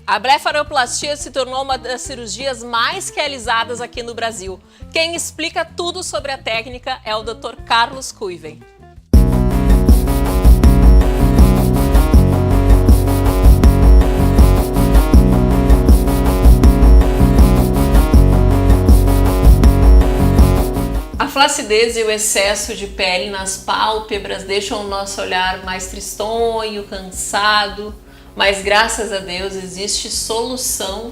A blefaroplastia se tornou uma das cirurgias mais realizadas aqui no Brasil. Quem explica tudo sobre a técnica é o Dr. Carlos Kuiven. A flacidez e o excesso de pele nas pálpebras deixam o nosso olhar mais tristonho, cansado, mas graças a Deus existe solução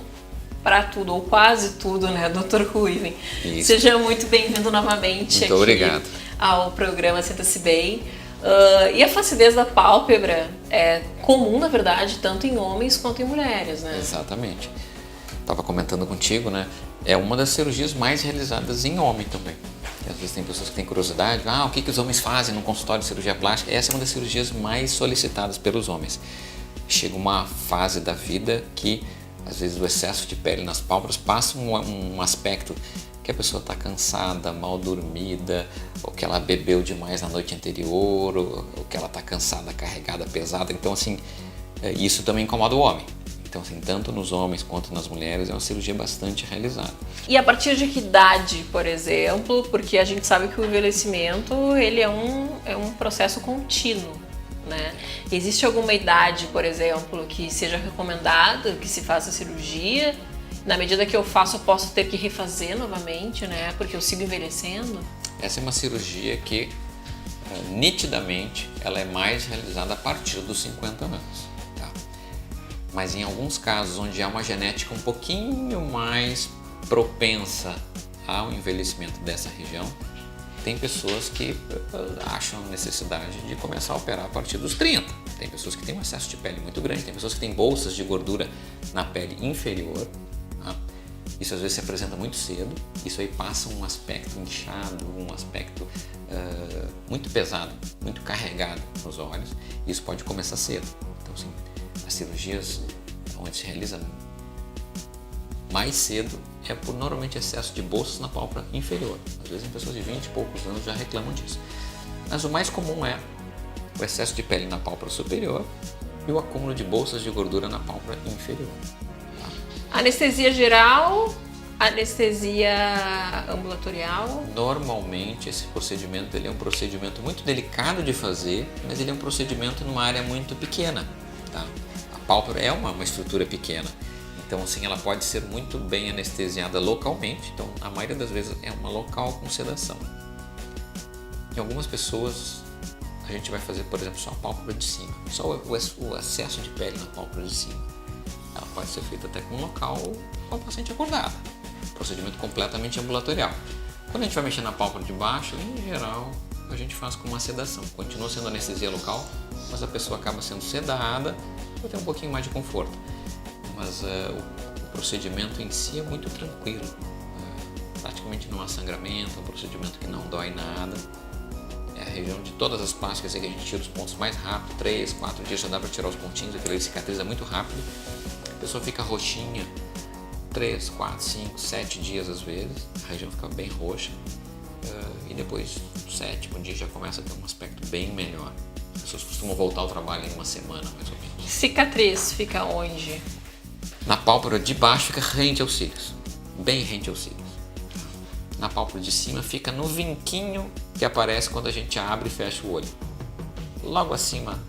para tudo, ou quase tudo, né, Dr. Kuiven? Seja muito bem-vindo novamente muito obrigado ao programa Sinta-se Bem. E a flacidez da pálpebra é comum, na verdade, tanto em homens quanto em mulheres, né? Exatamente. Estava comentando contigo, né? É uma das cirurgias mais realizadas em homem também. E às vezes tem pessoas que têm curiosidade, o que os homens fazem no consultório de cirurgia plástica? Essa é uma das cirurgias mais solicitadas pelos homens. Chega uma fase da vida que, às vezes, o excesso de pele nas pálpebras passa um aspecto que a pessoa está cansada, mal dormida, ou que ela bebeu demais na noite anterior, ou que ela está cansada, carregada, pesada. Então, assim, isso também incomoda o homem. Então, assim, tanto nos homens quanto nas mulheres, é uma cirurgia bastante realizada. E a partir de que idade, por exemplo? Porque a gente sabe que o envelhecimento, ele é um processo contínuo, né? Existe alguma idade, por exemplo, que seja recomendado que se faça cirurgia? Na medida que eu faço, eu posso ter que refazer novamente, né? Porque eu sigo envelhecendo? Essa é uma cirurgia que, nitidamente, ela é mais realizada a partir dos 50 anos. Tá? Mas em alguns casos, onde há uma genética um pouquinho mais propensa ao envelhecimento dessa região, tem pessoas que acham necessidade de começar a operar a partir dos 30. Tem pessoas que têm um excesso de pele muito grande, tem pessoas que têm bolsas de gordura na pele inferior. Tá? Isso às vezes se apresenta muito cedo, isso aí passa um aspecto inchado, um aspecto muito pesado, muito carregado nos olhos. Isso pode começar cedo. Então, assim, as cirurgias onde se realiza mais cedo é por normalmente excesso de bolsas na pálpebra inferior. Às vezes, em pessoas de 20 e poucos anos já reclamam disso. Mas o mais comum é o excesso de pele na pálpebra superior e o acúmulo de bolsas de gordura na pálpebra inferior. Tá? Anestesia geral, anestesia ambulatorial? Normalmente, esse procedimento ele é um procedimento muito delicado de fazer, mas ele é um procedimento numa área muito pequena. Tá? A pálpebra é uma estrutura pequena. Então, assim, ela pode ser muito bem anestesiada localmente. Então, a maioria das vezes é uma local com sedação. Em algumas pessoas, a gente vai fazer, por exemplo, só a pálpebra de cima. Só o excesso de pele na pálpebra de cima. Ela pode ser feita até com um local com o paciente acordado. Procedimento completamente ambulatorial. Quando a gente vai mexer na pálpebra de baixo, em geral, a gente faz com uma sedação. Continua sendo anestesia local, mas a pessoa acaba sendo sedada para ter um pouquinho mais de conforto. Mas o procedimento em si é muito tranquilo, praticamente não há sangramento, é um procedimento que não dói nada. É a região de todas as plásticas que a gente tira os pontos mais rápido, 3, 4 dias já dá para tirar os pontinhos, aquilo ali cicatriza muito rápido. A pessoa fica roxinha 3, 4, 5, 7 dias às vezes, a região fica bem roxa e depois do 7º dia já começa a ter um aspecto bem melhor. As pessoas costumam voltar ao trabalho em uma semana mais ou menos. Cicatriz fica onde? Na pálpebra de baixo fica rente aos cílios, bem rente aos cílios. Na pálpebra de cima fica no vinquinho que aparece quando a gente abre e fecha o olho. Logo acima,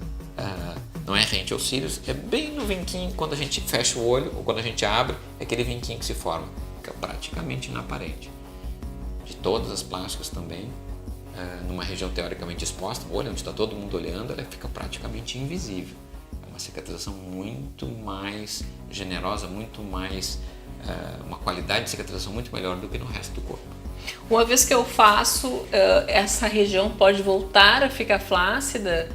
não é rente aos cílios, é bem no vinquinho quando a gente fecha o olho ou quando a gente abre, é aquele vinquinho que se forma, fica praticamente inaparente. De todas as plásticas também, numa região teoricamente exposta, o olho onde está todo mundo olhando, ela fica praticamente invisível. Uma cicatrização muito mais generosa, muito mais uma qualidade de cicatrização muito melhor do que no resto do corpo. Uma vez que eu faço, essa região pode voltar a ficar flácida,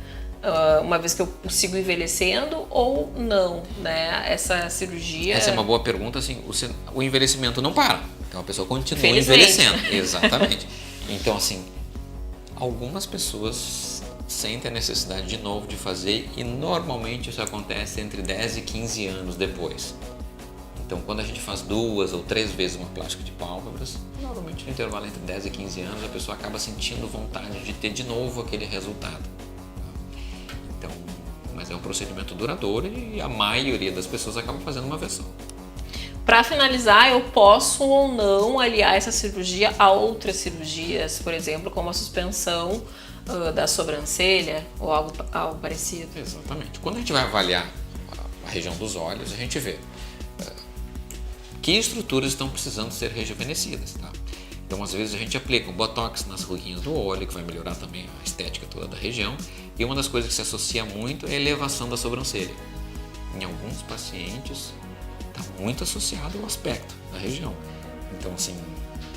uma vez que eu sigo envelhecendo ou não, né? Essa cirurgia... Essa é uma boa pergunta, assim, o envelhecimento não para, então a pessoa continua envelhecendo. Exatamente. Então, assim, algumas pessoas sentem a necessidade de novo de fazer e normalmente isso acontece entre 10 e 15 anos depois. Então, quando a gente faz 2 ou 3 vezes uma plástica de pálpebras, normalmente no intervalo entre 10 e 15 anos, a pessoa acaba sentindo vontade de ter de novo aquele resultado. Então, mas é um procedimento duradouro e a maioria das pessoas acaba fazendo uma versão. Para finalizar, eu posso ou não aliar essa cirurgia a outras cirurgias, por exemplo, como a suspensão da sobrancelha ou algo parecido? Exatamente. Quando a gente vai avaliar a região dos olhos, a gente vê que estruturas estão precisando ser rejuvenescidas, tá? Então, às vezes, a gente aplica um botox nas ruguinhas do olho, que vai melhorar também a estética toda da região. E uma das coisas que se associa muito é a elevação da sobrancelha. Em alguns pacientes, está muito associado ao aspecto da região. Então, assim,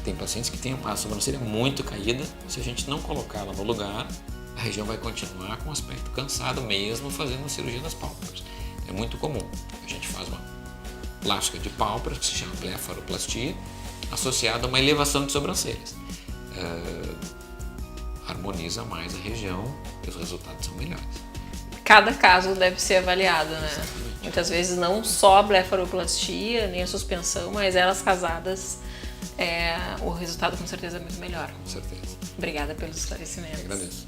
tem pacientes que têm a sobrancelha muito caída. Se a gente não colocá-la no lugar, a região vai continuar com o aspecto cansado mesmo fazendo a cirurgia das pálpebras. É muito comum. A gente faz uma plástica de pálpebras, que se chama blefaroplastia, associada a uma elevação de sobrancelhas. Harmoniza mais a região e os resultados são melhores. Cada caso deve ser avaliado, né? Exatamente. Muitas vezes não só a blefaroplastia, nem a suspensão, mas elas casadas, o resultado com certeza é muito melhor. Com certeza. Obrigada pelos esclarecimentos. Eu agradeço.